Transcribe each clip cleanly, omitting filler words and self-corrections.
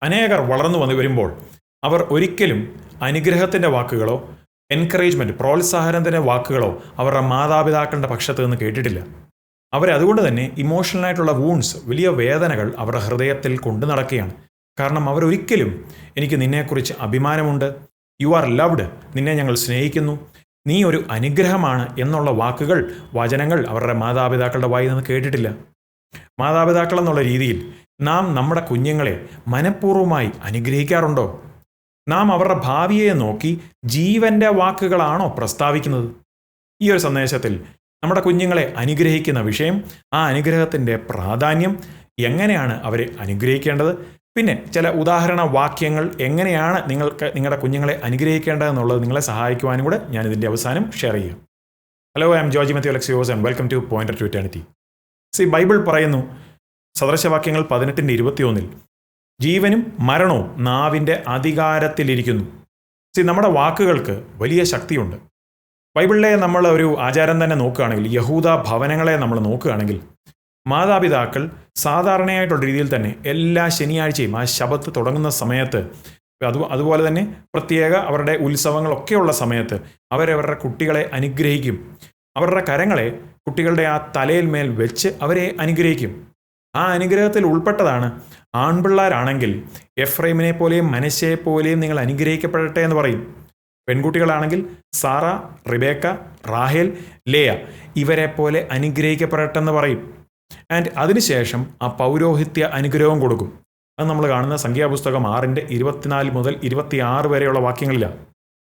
അനേകർ വളർന്നു വന്നു വരുമ്പോൾ അവർ ഒരിക്കലും അനുഗ്രഹത്തിൻ്റെ വാക്കുകളോ എൻകറേജ്മെൻറ്റ് പ്രോത്സാഹനത്തിൻ്റെ വാക്കുകളോ അവരുടെ മാതാപിതാക്കളുടെ പക്ഷത്ത് നിന്ന് കേട്ടിട്ടില്ല. അവരതുകൊണ്ട് തന്നെ ഇമോഷണലായിട്ടുള്ള വൂൺസ്, വലിയ വേദനകൾ അവരുടെ ഹൃദയത്തിൽ കൊണ്ടു നടക്കുകയാണ്. കാരണം അവരൊരിക്കലും എനിക്ക് നിന്നെക്കുറിച്ച് അഭിമാനമുണ്ട്, യു ആർ ലവ്ഡ്, നിന്നെ ഞങ്ങൾ സ്നേഹിക്കുന്നു, നീ ഒരു അനുഗ്രഹമാണ് എന്നുള്ള വാക്കുകൾ, വചനങ്ങൾ അവരുടെ മാതാപിതാക്കളുടെ വായിൽ നിന്ന് കേട്ടിട്ടില്ല. മാതാപിതാക്കൾ എന്നുള്ള രീതിയിൽ നാം നമ്മുടെ കുഞ്ഞുങ്ങളെ മനഃപൂർവ്വമായി അനുഗ്രഹിക്കാറുണ്ടോ? നാം അവരുടെ ഭാവിയെ നോക്കി ജീവൻ്റെ വാക്കുകളാണോ പ്രസ്താവിക്കുന്നത്? ഈ ഒരു സന്ദേശത്തിൽ നമ്മുടെ കുഞ്ഞുങ്ങളെ അനുഗ്രഹിക്കുന്ന വിഷയം, ആ അനുഗ്രഹത്തിൻ്റെ പ്രാധാന്യം, എങ്ങനെയാണ് അവരെ അനുഗ്രഹിക്കേണ്ടത്, പിന്നെ ചില ഉദാഹരണ വാക്യങ്ങൾ എങ്ങനെയാണ് നിങ്ങളുടെ കുഞ്ഞുങ്ങളെ അനുഗ്രഹിക്കേണ്ടതെന്നുള്ളത് നിങ്ങളെ സഹായിക്കുവാനും കൂടെ ഞാൻ ഇതിൻ്റെ അവസാനം ഷെയർ ചെയ്യാം. Hello, I am George Mathew Alexios and welcome to pointer to eternity. Bible പറയുന്നു, സദൃശവാക്യങ്ങൾ 18:21 ജീവനും മരണവും നാവിൻ്റെ അധികാരത്തിലിരിക്കുന്നു. നമ്മുടെ വാക്കുകൾക്ക് വലിയ ശക്തിയുണ്ട്. ബൈബിളിലെ നമ്മൾ ഒരു ആചാരം തന്നെ നോക്കുകയാണെങ്കിൽ, യഹൂദ ഭവനങ്ങളെ നമ്മൾ നോക്കുകയാണെങ്കിൽ, മാതാപിതാക്കൾ സാധാരണയായിട്ടുള്ള രീതിയിൽ തന്നെ എല്ലാ ശനിയാഴ്ചയും ആ ശബത്ത് തുടങ്ങുന്ന സമയത്ത്, അതുപോലെ തന്നെ പ്രത്യേക അവരുടെ ഉത്സവങ്ങളൊക്കെയുള്ള സമയത്ത് അവരവരുടെ കുട്ടികളെ അനുഗ്രഹിക്കും. അവരുടെ കരങ്ങളെ കുട്ടികളുടെ ആ തലയിൽ മേൽ വെച്ച് അവരെ അനുഗ്രഹിക്കും. ആ അനുഗ്രഹത്തിൽ ഉൾപ്പെട്ടതാണ്, ആൺപിള്ളേരാണെങ്കിൽ എഫ്രൈമിനെ പോലെയും മനശ്ശയെ പോലെയും നിങ്ങൾ അനുഗ്രഹിക്കപ്പെടട്ടെ എന്ന് പറയും. പെൺകുട്ടികളാണെങ്കിൽ സാറ, റിബേക്ക, റാഹേൽ, ലേയ ഇവരെ പോലെ അനുഗ്രഹിക്കപ്പെടട്ടെ എന്ന് പറയും. ആൻഡ് അതിനുശേഷം ആ പൗരോഹിത്യ അനുഗ്രഹവും കൊടുക്കും. അത് നമ്മൾ കാണുന്ന സംഖ്യാപുസ്തകം 6:24 മുതൽ 26 വരെയുള്ള വാക്യങ്ങളിലാണ്.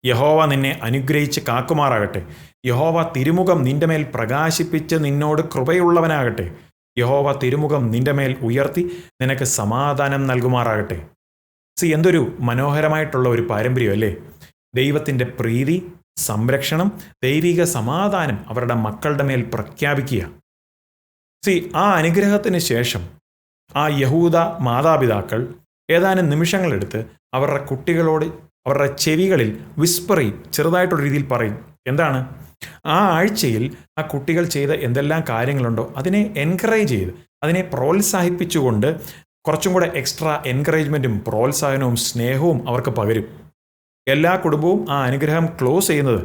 യഹോവ നിന്നെ അനുഗ്രഹിച്ച് കാക്കുമാറാകട്ടെ, യഹോവ തിരുമുഖം നിന്റെ മേൽ പ്രകാശിപ്പിച്ച് നിന്നോട് കൃപയുള്ളവനാകട്ടെ, യഹോവ തിരുമുഖം നിന്റെ മേൽ ഉയർത്തി നിനക്ക് സമാധാനം നൽകുമാറാകട്ടെ. എന്തൊരു മനോഹരമായിട്ടുള്ള ഒരു പാരമ്പര്യം അല്ലേ? ദൈവത്തിൻ്റെ പ്രീതി, സംരക്ഷണം, ദൈവിക സമാധാനം അവരുടെ മക്കളുടെ മേൽ പ്രഖ്യാപിക്കുക. ആ അനുഗ്രഹത്തിന് ശേഷം ആ യഹൂദ മാതാപിതാക്കൾ ഏതാനും നിമിഷങ്ങളെടുത്ത് അവരുടെ കുട്ടികളോട് അവരുടെ ചെവികളിൽ വിസ്പറി ചെറുതായിട്ടുള്ള രീതിയിൽ പറയും. എന്താണ്? ആ ആഴ്ചയിൽ ആ കുട്ടികൾ ചെയ്ത എന്തെല്ലാം കാര്യങ്ങളുണ്ടോ അതിനെ എൻകറേജ് ചെയ്ത്, അതിനെ പ്രോത്സാഹിപ്പിച്ചുകൊണ്ട് കുറച്ചും കൂടെ എക്സ്ട്രാ എൻകറേജ്മെൻറ്റും പ്രോത്സാഹനവും സ്നേഹവും അവർക്ക് പകരും. എല്ലാ കുടുംബവും ആ അനുഗ്രഹം ക്ലോസ് ചെയ്യുന്നത്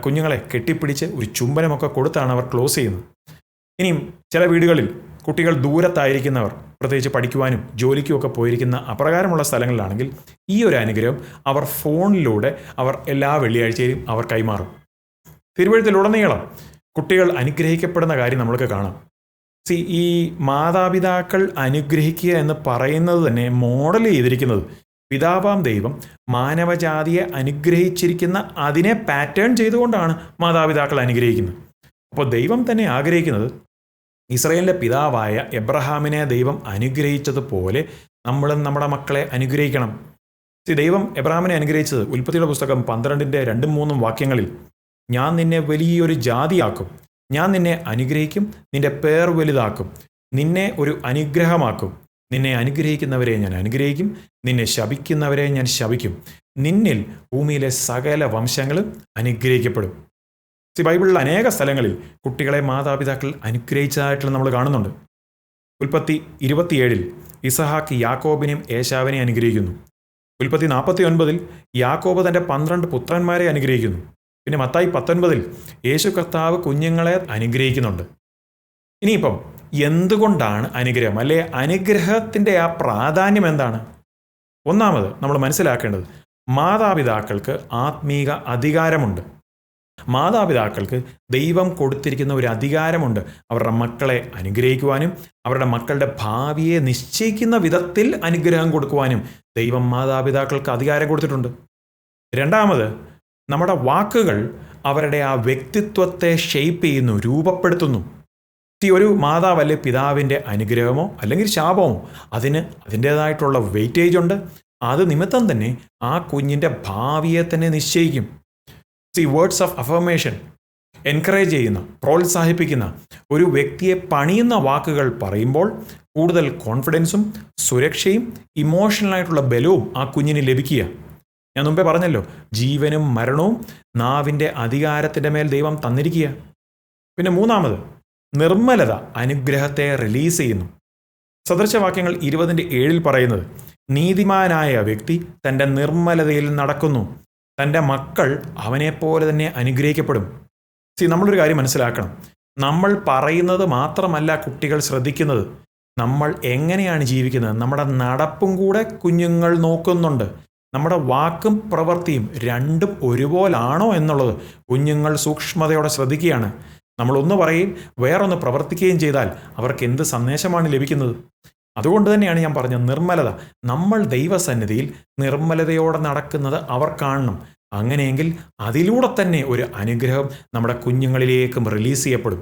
കുഞ്ഞുങ്ങളെ കെട്ടിപ്പിടിച്ച് ഒരു ചുംബനമൊക്കെ കൊടുത്താണ് അവർ ക്ലോസ് ചെയ്യുന്നത്. ഇനിയും ചില വീടുകളിൽ കുട്ടികൾ ദൂരത്തായിരിക്കുന്നവർ, പ്രത്യേകിച്ച് പഠിക്കുവാനും ജോലിക്കുമൊക്കെ പോയിരിക്കുന്ന അപ്രകാരമുള്ള സ്ഥലങ്ങളിലാണെങ്കിൽ ഈ ഒരു അനുഗ്രഹം അവർ ഫോണിലൂടെ അവർ എല്ലാ വെള്ളിയാഴ്ചയിലും അവർ കൈമാറും. തിരുവഴുത്തിലുടനീളം കുട്ടികൾ അനുഗ്രഹിക്കപ്പെടുന്ന കാര്യം നമ്മൾക്ക് കാണാം. ഈ മാതാപിതാക്കൾ അനുഗ്രഹിക്കുക എന്ന് പറയുന്നത് തന്നെ മോഡൽ ചെയ്തിരിക്കുന്നത് പിതാവാം ദൈവം മാനവജാതിയെ അനുഗ്രഹിച്ചിരിക്കുന്ന അതിനെ പാറ്റേൺ ചെയ്തുകൊണ്ടാണ് മാതാപിതാക്കൾ അനുഗ്രഹിക്കുന്നത്. അപ്പോൾ ദൈവം തന്നെ ആഗ്രഹിക്കുന്നത് ഇസ്രായേലിൻ്റെ പിതാവായ എബ്രഹാമിനെ ദൈവം അനുഗ്രഹിച്ചതുപോലെ നമ്മളും നമ്മുടെ മക്കളെ അനുഗ്രഹിക്കണം. ദൈവം എബ്രഹാമിനെ അനുഗ്രഹിച്ചത് ഉൽപ്പത്തിയുടെ പുസ്തകം 12:2-3 വാക്യങ്ങളിൽ, ഞാൻ നിന്നെ വലിയൊരു ജാതിയാക്കും, ഞാൻ നിന്നെ അനുഗ്രഹിക്കും, നിന്റെ പേർ വലുതാക്കും, നിന്നെ ഒരു അനുഗ്രഹമാക്കും, നിന്നെ അനുഗ്രഹിക്കുന്നവരെ ഞാൻ അനുഗ്രഹിക്കും, നിന്നെ ശപിക്കുന്നവരെ ഞാൻ ശപിക്കും, നിന്നിൽ ഭൂമിയിലെ സകല വംശങ്ങളും അനുഗ്രഹിക്കപ്പെടും. ബൈബിളിൽ അനേക സ്ഥലങ്ങളിൽ കുട്ടികളെ മാതാപിതാക്കൾ അനുഗ്രഹിച്ചതായിട്ടുള്ള നമ്മൾ കാണുന്നുണ്ട്. ഉൽപ്പത്തി 27 ഇസഹാക്ക് യാക്കോബിനെയും ഏശാവിനെയും അനുഗ്രഹിക്കുന്നു. ഉൽപ്പത്തി 49 യാക്കോബ് തൻ്റെ 12 പുത്രന്മാരെ അനുഗ്രഹിക്കുന്നു. പിന്നെ മത്തായി 19 യേശു കർത്താവ് കുഞ്ഞുങ്ങളെ അനുഗ്രഹിക്കുന്നുണ്ട്. ഇനിയിപ്പം എന്തുകൊണ്ടാണ് അനുഗ്രഹം, അല്ലെ അനുഗ്രഹത്തിൻ്റെ ആ പ്രാധാന്യം എന്താണ്? ഒന്നാമത് നമ്മൾ മനസ്സിലാക്കേണ്ടത്, മാതാപിതാക്കൾക്ക് ആത്മീക അധികാരമുണ്ട്. മാതാപിതാക്കൾക്ക് ദൈവം കൊടുത്തിരിക്കുന്ന ഒരു അധികാരമുണ്ട്. അവരുടെ മക്കളെ അനുഗ്രഹിക്കുവാനും അവരുടെ മക്കളുടെ ഭാവിയെ നിശ്ചയിക്കുന്ന വിധത്തിൽ അനുഗ്രഹം കൊടുക്കുവാനും ദൈവം മാതാപിതാക്കൾക്ക് അധികാരം കൊടുത്തിട്ടുണ്ട്. രണ്ടാമത്, നമ്മുടെ വാക്കുകൾ അവരുടെ ആ വ്യക്തിത്വത്തെ ഷെയ്പ്പ് ചെയ്യുന്നു, രൂപപ്പെടുത്തുന്നു. ഒരു മാതാവല്ലേ പിതാവിൻ്റെ അനുഗ്രഹമോ അല്ലെങ്കിൽ ശാപമോ അതിന് അതിൻ്റേതായിട്ടുള്ള വെയിറ്റേജ് ഉണ്ട്. അത് നിമിത്തം തന്നെ ആ കുഞ്ഞിൻ്റെ ഭാവിയെ തന്നെ നിശ്ചയിക്കും. വേർഡ്സ് ഓഫ് അഫർമേഷൻ, എൻകറേജ് ചെയ്യുന്ന, പ്രോത്സാഹിപ്പിക്കുന്ന, ഒരു വ്യക്തിയെ പണിയുന്ന വാക്കുകൾ പറയുമ്പോൾ കൂടുതൽ കോൺഫിഡൻസും സുരക്ഷയും ഇമോഷണലായിട്ടുള്ള ബലവും ആ കുഞ്ഞിന് ലഭിക്കുക. ഞാൻ മുമ്പേ പറഞ്ഞല്ലോ, ജീവനും മരണവും നാവിൻ്റെ അധികാരത്തിൻ്റെ മേൽ ദൈവം തന്നിരിക്കുക. പിന്നെ മൂന്നാമത്, നിർമ്മലത അനുഗ്രഹത്തെ റിലീസ് ചെയ്യുന്നു. സദൃശവാക്യങ്ങൾ 20:7 പറയുന്നത്, നീതിമാനായ വ്യക്തി തൻ്റെ നിർമ്മലതയിൽ നടക്കുന്നു. തൻ്റെ മക്കൾ അവനെപ്പോലെ തന്നെ അനുഗ്രഹിക്കപ്പെടും. നമ്മളൊരു കാര്യം മനസ്സിലാക്കണം. നമ്മൾ പറയുന്നത് മാത്രമല്ല കുട്ടികൾ ശ്രദ്ധിക്കുന്നത്, നമ്മൾ എങ്ങനെയാണ് ജീവിക്കുന്നത്, നമ്മുടെ നടപ്പും കൂടെ കുഞ്ഞുങ്ങൾ നോക്കുന്നുണ്ട്. നമ്മുടെ വാക്കും പ്രവൃത്തിയും രണ്ടും ഒരുപോലാണോ എന്നുള്ളത് കുഞ്ഞുങ്ങൾ സൂക്ഷ്മതയോടെ ശ്രദ്ധിക്കുകയാണ്. നമ്മളൊന്ന് പറയും, വേറൊന്ന് പ്രവർത്തിക്കുകയും ചെയ്താൽ അവർക്ക് എന്ത് സന്ദേശമാണ് ലഭിക്കുന്നത്? അതുകൊണ്ട് തന്നെയാണ് ഞാൻ പറഞ്ഞത്, നിർമ്മലത. നമ്മൾ ദൈവസന്നിധിയിൽ നിർമ്മലതയോടെ നടക്കുന്നത് അവർ കാണണം. അങ്ങനെയെങ്കിൽ അതിലൂടെ തന്നെ ഒരു അനുഗ്രഹം നമ്മുടെ കുഞ്ഞുങ്ങളിലേക്കും റിലീസ് ചെയ്യപ്പെടും.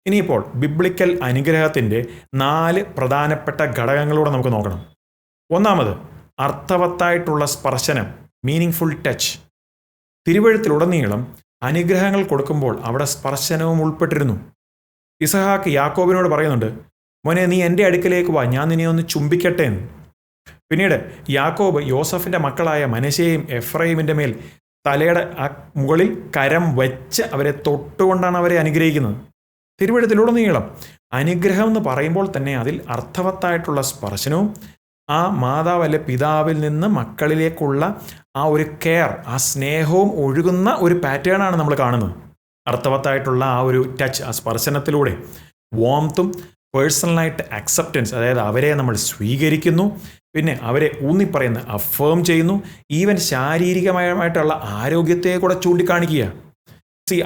ഇനിയിപ്പോൾ ബിബ്ലിക്കൽ അനുഗ്രഹത്തിൻ്റെ 4 പ്രധാനപ്പെട്ട ഘടകങ്ങളൂടെ നമുക്ക് നോക്കണം. ഒന്നാമത്, അർത്ഥവത്തായിട്ടുള്ള സ്പർശനം, മീനിങ് ഫുൾ ടച്ച്. തിരുവഴുത്തിലുടനീളം അനുഗ്രഹങ്ങൾ കൊടുക്കുമ്പോൾ അവിടെ സ്പർശനവും ഉൾപ്പെട്ടിരുന്നു. ഇസഹാക്ക് യാക്കോബിനോട് പറയുന്നുണ്ട്, മോനെ നീ എൻ്റെ അടുക്കലേക്ക് വാ, ഞാൻ നിന്നെ ഒന്ന് ചുംബിക്കട്ടെ എന്ന്. പിന്നീട് യാക്കോബ് യോസഫിൻ്റെ മക്കളായ മനശ്ശെയും എഫ്രൈമിൻ്റെ മേൽ തലയുടെ മുകളിൽ കരം വച്ച് അവരെ തൊട്ടുകൊണ്ടാണ് അവരെ അനുഗ്രഹിക്കുന്നത്. തിരുവഴുത്തിലുടനീളം അനുഗ്രഹം എന്ന് പറയുമ്പോൾ തന്നെ അതിൽ അർത്ഥവത്തായിട്ടുള്ള സ്പർശനവും ആ മാതാവല്ല പിതാവിൽ നിന്ന് മക്കളിലേക്കുള്ള ആ ഒരു കെയർ, ആ സ്നേഹവും ഒഴുകുന്ന ഒരു പാറ്റേണാണ് നമ്മൾ കാണുന്നത്. അർത്ഥവത്തായിട്ടുള്ള ആ ഒരു ടച്ച്, ആ സ്പർശനത്തിലൂടെ വാംത്തും പേഴ്സണലായിട്ട് അക്സെപ്റ്റൻസ്, അതായത് അവരെ നമ്മൾ സ്വീകരിക്കുന്നു, പിന്നെ അവരെ ഊന്നിപ്പറയുന്ന അഫേം ചെയ്യുന്നു, ഈവൻ ശാരീരികമായിട്ടുള്ള ആരോഗ്യത്തെ കൂടെ ചൂണ്ടിക്കാണിക്കുക.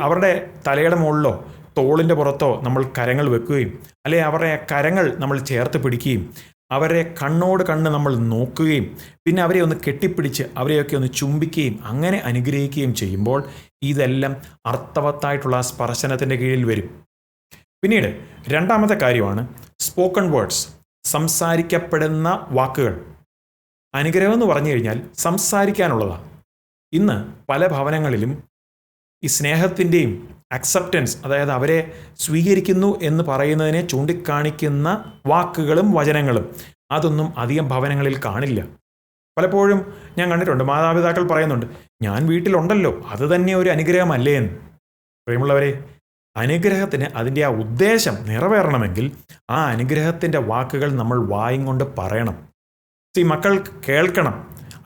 അവരുടെ തലയുടെ മുകളിലോ തോളിൻ്റെ പുറത്തോ നമ്മൾ കരങ്ങൾ വെക്കുകയും അല്ലെങ്കിൽ അവരുടെ കരങ്ങൾ നമ്മൾ ചേർത്ത് പിടിക്കുകയും അവരെ കണ്ണോട് കണ്ണ് നമ്മൾ നോക്കുകയും പിന്നെ അവരെ ഒന്ന് കെട്ടിപ്പിടിച്ച് അവരെയൊക്കെ ഒന്ന് ചുംബിക്കുകയും അങ്ങനെ അനുഗ്രഹിക്കുകയും ചെയ്യുമ്പോൾ ഇതെല്ലാം അർത്ഥവത്തായിട്ടുള്ള സ്പർശനത്തിൻ്റെ കീഴിൽ വരും. പിന്നീട് രണ്ടാമത്തെ കാര്യമാണ് സ്പോക്കൺ വേർഡ്സ്, സംസാരിക്കപ്പെടുന്ന വാക്കുകൾ. അനുഗ്രഹം എന്ന് പറഞ്ഞു കഴിഞ്ഞാൽ സംസാരിക്കാനുള്ളതാണ്. ഇന്ന് പല ഭവനങ്ങളിലും ഈ സ്നേഹത്തിൻ്റെയും അക്സെപ്റ്റൻസ്, അതായത് അവരെ സ്വീകരിക്കുന്നു എന്ന് പറയുന്നതിനെ ചൂണ്ടിക്കാണിക്കുന്ന വാക്കുകളും വചനങ്ങളും അതൊന്നും അധികം ഭവനങ്ങളിൽ കാണില്ല. പലപ്പോഴും ഞാൻ കണ്ടിട്ടുണ്ട്, മാതാപിതാക്കൾ പറയുന്നുണ്ട്, ഞാൻ വീട്ടിലുണ്ടല്ലോ, അത് തന്നെ ഒരു അനുഗ്രഹമല്ലേ എന്ന്. പ്രിയമുള്ളവരെ, അനുഗ്രഹത്തിന് അതിൻ്റെ ആ ഉദ്ദേശം നിറവേറണമെങ്കിൽ ആ അനുഗ്രഹത്തിൻ്റെ വാക്കുകൾ നമ്മൾ വായും കൊണ്ട് പറയണം. മക്കൾ കേൾക്കണം,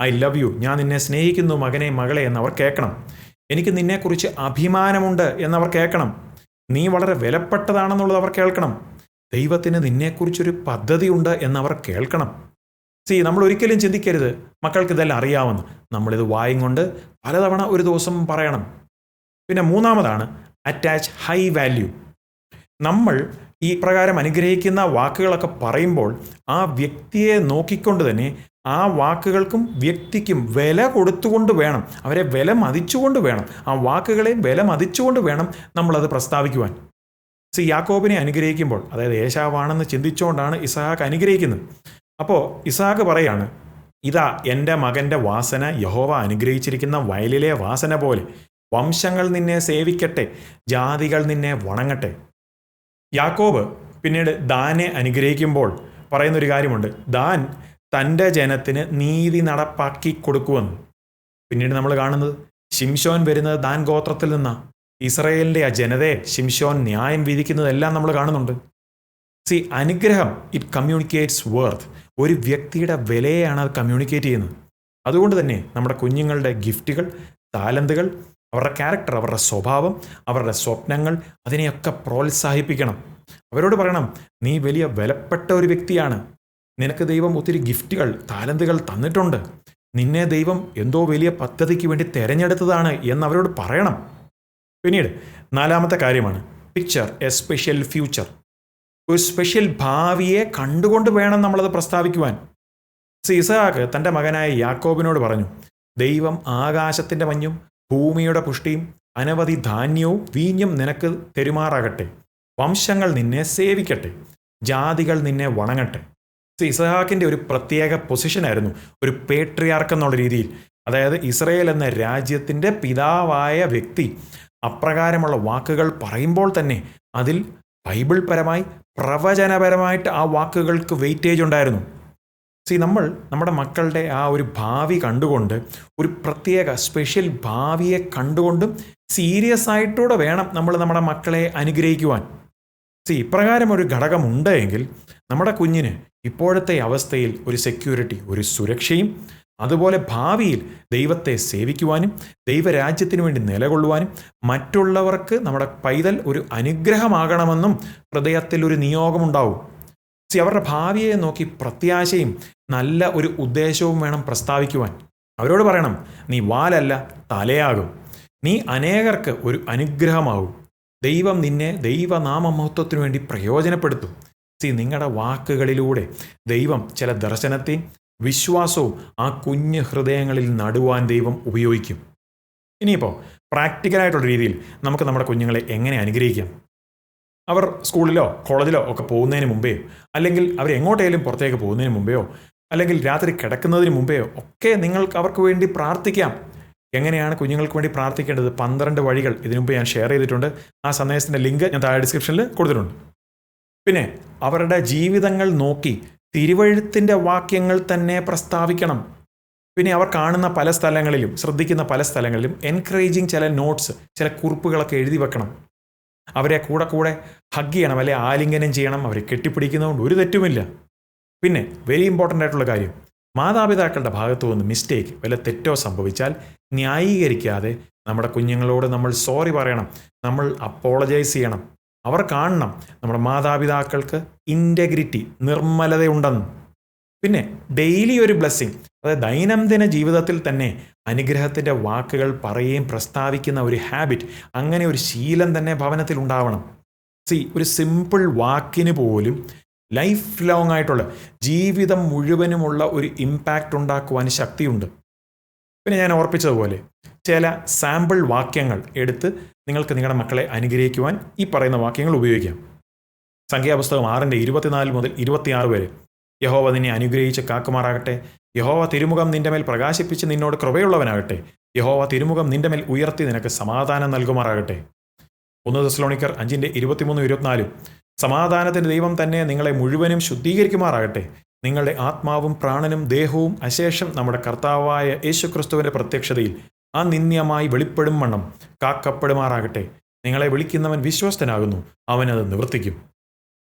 ഐ ലവ് യു, ഞാൻ നിന്നെ സ്നേഹിക്കുന്നു മകനെ മകളെ എന്നവർ കേൾക്കണം. എനിക്ക് നിന്നെക്കുറിച്ച് അഭിമാനമുണ്ട് എന്നവർ കേൾക്കണം. നീ വളരെ വിലപ്പെട്ടതാണെന്നുള്ളത് അവർ കേൾക്കണം. ദൈവത്തിന് നിന്നെക്കുറിച്ചൊരു പദ്ധതിയുണ്ട് എന്നവർ കേൾക്കണം. നമ്മൾ ഒരിക്കലും ചിന്തിക്കരുത് മക്കൾക്ക് ഇതെല്ലാം അറിയാമെന്ന്. നമ്മളിത് വായും കൊണ്ട് പലതവണ ഒരു ദിവസം പറയണം. പിന്നെ മൂന്നാമതാണ് അറ്റാച്ച് ഹൈ വാല്യൂ. നമ്മൾ ഈ പ്രകാരം അനുഗ്രഹിക്കുന്ന വാക്കുകളൊക്കെ പറയുമ്പോൾ ആ വ്യക്തിയെ നോക്കിക്കൊണ്ട് തന്നെ ആ വാക്കുകൾക്കും വ്യക്തിക്കും വില കൊടുത്തുകൊണ്ട് വേണം, അവരെ വില മതിച്ചുകൊണ്ട് വേണം, ആ വാക്കുകളെ വില മതിച്ചുകൊണ്ട് വേണം നമ്മളത് പ്രസ്താവിക്കുവാൻ. യാക്കോബിനെ അനുഗ്രഹിക്കുമ്പോൾ, അതായത് ഏശാവാണെന്ന് ചിന്തിച്ചുകൊണ്ടാണ് ഇസഹാക്ക് അനുഗ്രഹിക്കുന്നത്. അപ്പോൾ ഇസഹാക്ക് പറയാണ്, ഇതാ എൻ്റെ മകൻ്റെ വാസന യഹോവ അനുഗ്രഹിച്ചിരിക്കുന്ന വയലിലെ വാസന പോലെ, വംശങ്ങൾ നിന്നെ സേവിക്കട്ടെ, ജാതികൾ നിന്നെ വണങ്ങട്ടെ. യാക്കോബ് പിന്നീട് ദാനെ അനുഗ്രഹിക്കുമ്പോൾ പറയുന്നൊരു കാര്യമുണ്ട്, ദാൻ തൻ്റെ ജനത്തിന് നീതി നടപ്പാക്കി കൊടുക്കുമെന്ന്. പിന്നീട് നമ്മൾ കാണുന്നത് ശിംശോൻ വരുന്നത് ദാൻ ഗോത്രത്തിൽ നിന്നാണ്. ഇസ്രായേലിൻ്റെ ആ ജനതയെ ശിംശോൻ ന്യായം വിധിക്കുന്നതെല്ലാം നമ്മൾ കാണുന്നുണ്ട്. അനുഗ്രഹം ഇറ്റ് കമ്മ്യൂണിക്കേറ്റ്സ് വർത്ത്. ഒരു വ്യക്തിയുടെ വിലയെയാണ് അത് കമ്മ്യൂണിക്കേറ്റ് ചെയ്യുന്നത്. അതുകൊണ്ട് തന്നെ നമ്മുടെ കുഞ്ഞുങ്ങളുടെ ഗിഫ്റ്റുകൾ, താലന്തുകൾ, അവരുടെ ക്യാരക്ടർ, അവരുടെ സ്വഭാവം, അവരുടെ സ്വപ്നങ്ങൾ, അതിനെയൊക്കെ പ്രോത്സാഹിപ്പിക്കണം. അവരോട് പറയണം, നീ വലിയ വിലപ്പെട്ട ഒരു വ്യക്തിയാണ്, നിനക്ക് ദൈവം ഒത്തിരി ഗിഫ്റ്റുകൾ, താലന്തുകൾ തന്നിട്ടുണ്ട്, നിന്നെ ദൈവം എന്തോ വലിയ പദ്ധതിക്ക് വേണ്ടി തിരഞ്ഞെടുത്തതാണ് എന്നവരോട് പറയണം. പിന്നീട് നാലാമത്തെ കാര്യമാണ് പിക്ചർ എ സ്പെഷ്യൽ ഫ്യൂച്ചർ. ഒരു സ്പെഷ്യൽ ഭാവിയെ കണ്ടുകൊണ്ട് വേണം നമ്മളത് പ്രസ്താവിക്കുവാൻ. ഇസഹാക്ക് തൻ്റെ മകനായ യാക്കോബിനോട് പറഞ്ഞു, ദൈവം ആകാശത്തിൻ്റെ മഞ്ഞും ഭൂമിയുടെ പുഷ്ടിയും അനവധി ധാന്യവും വീഞ്ഞും നിനക്ക് തെരുമാറാകട്ടെ, വംശങ്ങൾ നിന്നെ സേവിക്കട്ടെ, ജാതികൾ നിന്നെ വണങ്ങട്ടെ. ഇസഹാക്കിൻ്റെ ഒരു പ്രത്യേക പൊസിഷനായിരുന്നു, ഒരു പേട്രിയാർക്ക് എന്നുള്ള രീതിയിൽ. അതായത് ഇസ്രയേൽ എന്ന രാജ്യത്തിൻ്റെ പിതാവായ വ്യക്തി അപ്രകാരമുള്ള വാക്കുകൾ പറയുമ്പോൾ തന്നെ അതിൽ ബൈബിൾ പരമായി പ്രവചനപരമായിട്ട് ആ വാക്കുകൾക്ക് വെയിറ്റേജ് ഉണ്ടായിരുന്നു. നമ്മൾ നമ്മുടെ മക്കളുടെ ആ ഒരു ഭാവി കണ്ടുകൊണ്ട്, ഒരു പ്രത്യേക സ്പെഷ്യൽ ഭാവിയെ കണ്ടുകൊണ്ടും സീരിയസ് ആയിട്ടൂടെ വേണം നമ്മൾ നമ്മുടെ മക്കളെ അനുഗ്രഹിക്കുവാൻ. ഇപ്രകാരം ഒരു ഘടകമുണ്ട് എങ്കിൽ നമ്മുടെ കുഞ്ഞിന് ഇപ്പോഴത്തെ അവസ്ഥയിൽ ഒരു സെക്യൂരിറ്റി, ഒരു സുരക്ഷയും, അതുപോലെ ഭാവിയിൽ ദൈവത്തെ സേവിക്കുവാനും ദൈവരാജ്യത്തിന് വേണ്ടി നിലകൊള്ളുവാനും മറ്റുള്ളവർക്ക് നമ്മുടെ പൈതൽ ഒരു അനുഗ്രഹമാകണമെന്നും ഹൃദയത്തിൽ ഒരു നിയോഗമുണ്ടാവും. അവരുടെ ഭാവിയെ നോക്കി പ്രത്യാശയും നല്ല ഒരു ഉദ്ദേശവും വേണം പ്രസ്താവിക്കുവാൻ. അവരോട് പറയണം, നീ വാലല്ല തലയാകും, നീ അനേകർക്ക് ഒരു അനുഗ്രഹമാകും, ദൈവം നിന്നെ ദൈവനാമമഹത്വത്തിനു വേണ്ടി പ്രയോജനപ്പെടുത്തും. നിങ്ങളുടെ വാക്കുകളിലൂടെ ദൈവം ചില ദർശനത്തെയും വിശ്വാസവും ആ കുഞ്ഞ് ഹൃദയങ്ങളിൽ നടുവാൻ ദൈവം ഉപയോഗിക്കും. ഇനിയിപ്പോൾ പ്രാക്ടിക്കലായിട്ടുള്ള രീതിയിൽ നമുക്ക് നമ്മുടെ കുഞ്ഞുങ്ങളെ എങ്ങനെ അനുഗ്രഹിക്കാം? അവർ സ്കൂളിലോ കോളേജിലോ ഒക്കെ പോകുന്നതിന് മുമ്പേ, അല്ലെങ്കിൽ അവർ എങ്ങോട്ടേലും പുറത്തേക്ക് പോകുന്നതിന് മുമ്പെയോ, അല്ലെങ്കിൽ രാത്രി കിടക്കുന്നതിന് മുമ്പെയോ ഒക്കെ നിങ്ങൾക്ക് അവർക്ക് വേണ്ടി പ്രാർത്ഥിക്കാം. എങ്ങനെയാണ് കുഞ്ഞുങ്ങൾക്ക് വേണ്ടി പ്രാർത്ഥിക്കേണ്ടത്? 12 വഴികൾ ഇതിനുമുമ്പ് ഞാൻ ഷെയർ ചെയ്തിട്ടുണ്ട്. ആ സന്ദേശത്തിൻ്റെ ലിങ്ക് ഞാൻ താഴെ ഡിസ്ക്രിപ്ഷനിൽ കൊടുത്തിട്ടുണ്ട്. പിന്നെ അവരുടെ ജീവിതങ്ങൾ നോക്കി തിരുവഴുത്തിൻ്റെ വാക്യങ്ങൾ തന്നെ പ്രസ്താവിക്കണം. പിന്നെ അവർ കാണുന്ന പല സ്ഥലങ്ങളിലും, ശ്രദ്ധിക്കുന്ന പല സ്ഥലങ്ങളിലും എൻകറേജിങ് ചില നോട്ട്സ്, ചില കുറിപ്പുകളൊക്കെ എഴുതി വെക്കണം. അവരെ കൂടെ ഹഗ് ചെയ്യണം, അല്ലെ ആലിംഗനം ചെയ്യണം. അവരെ കെട്ടിപ്പിടിക്കുന്നതുകൊണ്ട് ഒരു തെറ്റുമില്ല. പിന്നെ വെരി ഇമ്പോർട്ടൻ്റ് ആയിട്ടുള്ള കാര്യം, മാതാപിതാക്കളുടെ ഭാഗത്തു നിന്ന് മിസ്റ്റേക്ക്, വല്ല തെറ്റോ സംഭവിച്ചാൽ ന്യായീകരിക്കാതെ നമ്മുടെ കുഞ്ഞുങ്ങളോട് നമ്മൾ സോറി പറയണം, നമ്മൾ അപ്പോളജൈസ് ചെയ്യണം. അവർ കാണണം നമ്മുടെ മാതാപിതാക്കൾക്ക് ഇൻറ്റഗ്രിറ്റി, നിർമ്മലതയുണ്ടെന്ന്. പിന്നെ ഡെയിലി ഒരു ബ്ലെസ്സിങ്, അതായത് ദൈനംദിന ജീവിതത്തിൽ തന്നെ അനുഗ്രഹത്തിൻ്റെ വാക്കുകൾ പറയുകയും പ്രസ്താവിക്കുന്ന ഒരു ഹാബിറ്റ്, അങ്ങനെ ഒരു ശീലം തന്നെ ഭവനത്തിൽ ഉണ്ടാവണം. ഒരു സിമ്പിൾ വാക്കിന് പോലും ലൈഫ് ലോങ് ആയിട്ടുള്ള, ജീവിതം മുഴുവനുമുള്ള ഒരു ഇമ്പാക്റ്റ് ഉണ്ടാക്കുവാൻ ശക്തിയുണ്ട്. പിന്നെ ഞാൻ ഓർപ്പിച്ചതുപോലെ ചില സാമ്പിൾ വാക്യങ്ങൾ എടുത്ത് നിങ്ങൾക്ക് നിങ്ങളുടെ മക്കളെ അനുഗ്രഹിക്കുവാൻ ഈ പറയുന്ന വാക്യങ്ങൾ ഉപയോഗിക്കാം. സംഖ്യാപുസ്തകം 6:24 മുതൽ 26 വരെ, യഹോവ നിന്നെ അനുഗ്രഹിച്ച് കാക്കുമാറാകട്ടെ, യഹോവ തിരുമുഖം നിന്റെ മേൽ പ്രകാശിപ്പിച്ച് നിന്നോട് കൃപയുള്ളവനാകട്ടെ, യഹോവ തിരുമുഖം നിന്റെ മേൽ ഉയർത്തി നിനക്ക് സമാധാനം നൽകുമാറാകട്ടെ. 1 തെസ്സലോനിക്കർ 5:23-24, സമാധാനത്തിൻ്റെ ദൈവം തന്നെ നിങ്ങളെ മുഴുവനും ശുദ്ധീകരിക്കുമാറാകട്ടെ, നിങ്ങളുടെ ആത്മാവും പ്രാണനും ദേഹവും അശേഷം നമ്മുടെ കർത്താവായ യേശുക്രിസ്തുവിൻ്റെ പ്രത്യക്ഷതയിൽ അനിന്യമായി വെളിപ്പെടും വണ്ണം കാക്കപ്പെടുമാറാകട്ടെ. നിങ്ങളെ വിളിക്കുന്നവൻ വിശ്വസ്തനാകുന്നു, അവനത് നിവർത്തിക്കും.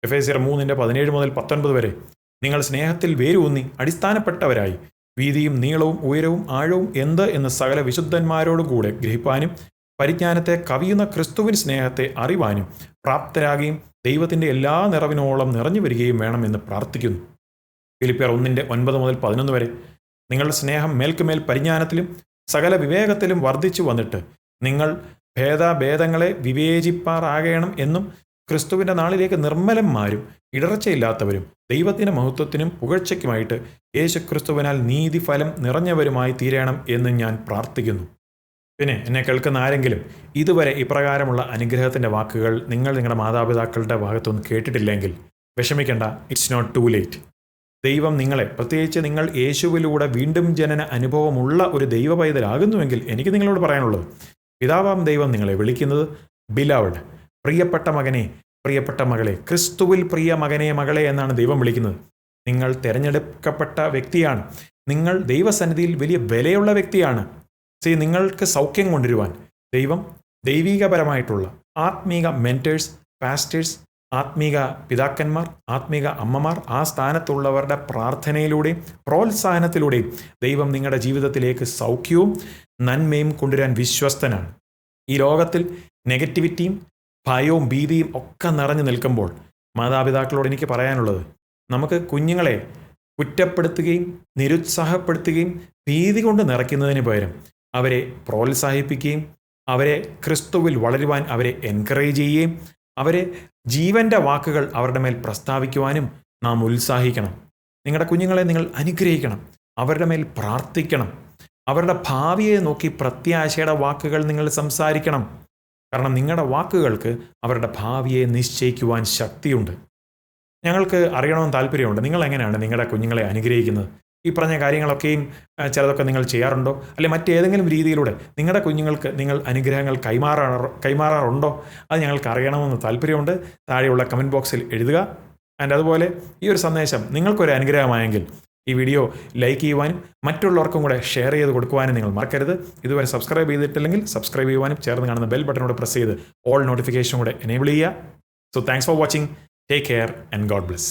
എഫേസ്യർ 3:17 മുതൽ 19 വരെ, നിങ്ങൾ സ്നേഹത്തിൽ വേരൂന്നി അടിസ്ഥാനപ്പെട്ടവരായി വീതിയും നീളവും ഉയരവും ആഴവും എന്ത് എന്ന് സകല വിശുദ്ധന്മാരോടും കൂടെ ഗ്രഹിപ്പാനും പരിജ്ഞാനത്തെ കവിയുന്ന ക്രിസ്തുവിൻ സ്നേഹത്തെ അറിവാനും പ്രാപ്തരാകുകയും ദൈവത്തിൻ്റെ എല്ലാ നിറവിനോളം നിറഞ്ഞു വരികയും വേണമെന്ന് പ്രാർത്ഥിക്കുന്നു. ഫിലിപ്പിയർ 1:9 മുതൽ 11 വരെ, നിങ്ങളുടെ സ്നേഹം മേൽക്കുമേൽ പരിജ്ഞാനത്തിലും സകല വിവേകത്തിലും വർദ്ധിച്ചു വന്നിട്ട് നിങ്ങൾ ഭേദാഭേദങ്ങളെ വിവേചിപ്പാറാകണം എന്നും ക്രിസ്തുവിൻ്റെ നാളിലേക്ക് നിർമ്മലന്മാരും ഇടർച്ചയില്ലാത്തവരും ദൈവത്തിൻ്റെ മഹത്വത്തിനും പുകഴ്ചയ്ക്കുമായിട്ട് യേശുക്രിസ്തുവിനാൽ നീതിഫലം നിറഞ്ഞവരുമായി തീരണം എന്ന് ഞാൻ പ്രാർത്ഥിക്കുന്നു. പിന്നെ എന്നെ കേൾക്കുന്ന ആരെങ്കിലും ഇതുവരെ ഇപ്രകാരമുള്ള അനുഗ്രഹത്തിൻ്റെ വാക്കുകൾ നിങ്ങൾ നിങ്ങളുടെ മാതാപിതാക്കളുടെ ഭാഗത്തുനിന്ന് കേട്ടിട്ടില്ലെങ്കിൽ വിഷമിക്കേണ്ട, ഇറ്റ്സ് നോട്ട് ടു ലേറ്റ്. ദൈവം നിങ്ങളെ, പ്രത്യേകിച്ച് നിങ്ങൾ യേശുവിലൂടെ വീണ്ടും ജനന അനുഭവമുള്ള ഒരു ദൈവ പൈതലാകുന്നുവെങ്കിൽ എനിക്ക് നിങ്ങളോട് പറയാനുള്ളത്, പിതാവാം ദൈവം നിങ്ങളെ വിളിക്കുന്നത് ബിലവഡ്, പ്രിയപ്പെട്ട മകനെ, പ്രിയപ്പെട്ട മകളെ, ക്രിസ്തുവിൽ പ്രിയ മകനെ, മകളെ എന്നാണ് ദൈവം വിളിക്കുന്നത്. നിങ്ങൾ തിരഞ്ഞെടുക്കപ്പെട്ട വ്യക്തിയാണ്. നിങ്ങൾ ദൈവസന്നിധിയിൽ വലിയ വിലയുള്ള വ്യക്തിയാണ്. നിങ്ങൾക്ക് സൗഖ്യം കൊണ്ടുവരുവാൻ ദൈവം ദൈവികപരമായിട്ടുള്ള ആത്മീക മെൻറ്റേഴ്സ്, പാസ്റ്റേഴ്സ്, ആത്മീക പിതാക്കന്മാർ, ആത്മീക അമ്മമാർ, ആ സ്ഥാനത്തുള്ളവരുടെ പ്രാർത്ഥനയിലൂടെയും പ്രോത്സാഹനത്തിലൂടെയും ദൈവം നിങ്ങളുടെ ജീവിതത്തിലേക്ക് സൗഖ്യവും നന്മയും കൊണ്ടുവരാൻ വിശ്വസ്തനാണ്. ഈ ലോകത്തിൽ നെഗറ്റിവിറ്റിയും ഭയവും ഭീതിയും ഒക്കെ നിറഞ്ഞു നിൽക്കുമ്പോൾ മാതാപിതാക്കളോട് എനിക്ക് പറയാനുള്ളത്, നമുക്ക് കുഞ്ഞുങ്ങളെ കുറ്റപ്പെടുത്തുകയും നിരുത്സാഹപ്പെടുത്തുകയും ഭീതി കൊണ്ട് നിറയ്ക്കുന്നതിന് പകരം അവരെ പ്രോത്സാഹിപ്പിക്കുകയും അവരെ ക്രിസ്തുവിൽ വളരുവാൻ അവരെ എൻകറേജ് ചെയ്യുകയും അവരെ ജീവൻ്റെ വാക്കുകൾ അവരുടെ മേൽ പ്രസ്താവിക്കുവാനും നാം ഉത്സാഹിക്കണം. നിങ്ങളുടെ കുഞ്ഞുങ്ങളെ നിങ്ങൾ അനുഗ്രഹിക്കണം, അവരുടെ മേൽ പ്രാർത്ഥിക്കണം, അവരുടെ ഭാവിയെ നോക്കി പ്രത്യാശയുടെ വാക്കുകൾ നിങ്ങൾ സംസാരിക്കണം. കാരണം നിങ്ങളുടെ വാക്കുകൾക്ക് അവരുടെ ഭാവിയെ നിശ്ചയിക്കുവാൻ ശക്തിയുണ്ട്. ഞങ്ങൾക്ക് അറിയണമെന്ന് താല്പര്യമുണ്ട്, നിങ്ങൾ എങ്ങനെയാണ് നിങ്ങളുടെ കുഞ്ഞുങ്ങളെ അനുഗ്രഹിക്കുന്നത്? ഈ പറഞ്ഞ കാര്യങ്ങളൊക്കെയും ചിലതൊക്കെ നിങ്ങൾ ചെയ്യാറുണ്ടോ? അല്ലെ മറ്റേതെങ്കിലും രീതിയിലൂടെ നിങ്ങളുടെ കുഞ്ഞുങ്ങൾക്ക് നിങ്ങൾ അനുഗ്രഹങ്ങൾ കൈമാറാറുണ്ടോ? അത് ഞങ്ങൾക്ക് അറിയണമെന്ന് താല്പര്യമുണ്ട്. താഴെയുള്ള കമൻറ്റ് ബോക്സിൽ എഴുതുക. ആൻഡ് അതുപോലെ ഈ ഒരു സന്ദേശം നിങ്ങൾക്കൊരു അനുഗ്രഹമായെങ്കിൽ ഈ വീഡിയോ ലൈക്ക് ചെയ്യുവാനും മറ്റുള്ളവർക്കും കൂടെ ഷെയർ ചെയ്ത് കൊടുക്കുവാനും നിങ്ങൾ മറക്കരുത്. ഇതുവരെ സബ്സ്ക്രൈബ് ചെയ്തിട്ടില്ലെങ്കിൽ സബ്സ്ക്രൈബ് ചെയ്യുവാനും ചേർന്ന് കാണുന്ന ബെൽ ബട്ടനോട് പ്രസ് ചെയ്ത് ഓൾ നോട്ടിഫിക്കേഷൻ കൂടെ എനേബിൾ ചെയ്യുക. So thanks for watching. Take care and God bless.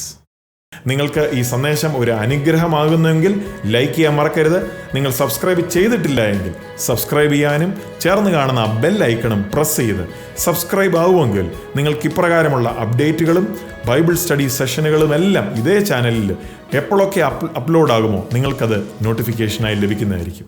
നിങ്ങൾക്ക് ഈ സന്ദേശം ഒരു അനുഗ്രഹമാകുന്നെങ്കിൽ ലൈക്ക് ചെയ്യാൻ മറക്കരുത്. നിങ്ങൾ സബ്സ്ക്രൈബ് ചെയ്തിട്ടില്ല എങ്കിൽ സബ്സ്ക്രൈബ് ചെയ്യാനും ചേർന്ന് കാണുന്ന ബെൽ ഐക്കണും പ്രസ് ചെയ്ത് സബ്സ്ക്രൈബ് ആവുമെങ്കിൽ നിങ്ങൾക്ക് ഇപ്രകാരമുള്ള അപ്ഡേറ്റുകളും ബൈബിൾ സ്റ്റഡി സെഷനുകളും എല്ലാം ഇതേ ചാനലിൽ എപ്പോഴൊക്കെ അപ്ലോഡ് ആകുമോ നിങ്ങൾക്കത് നോട്ടിഫിക്കേഷനായി ലഭിക്കുന്നതായിരിക്കും.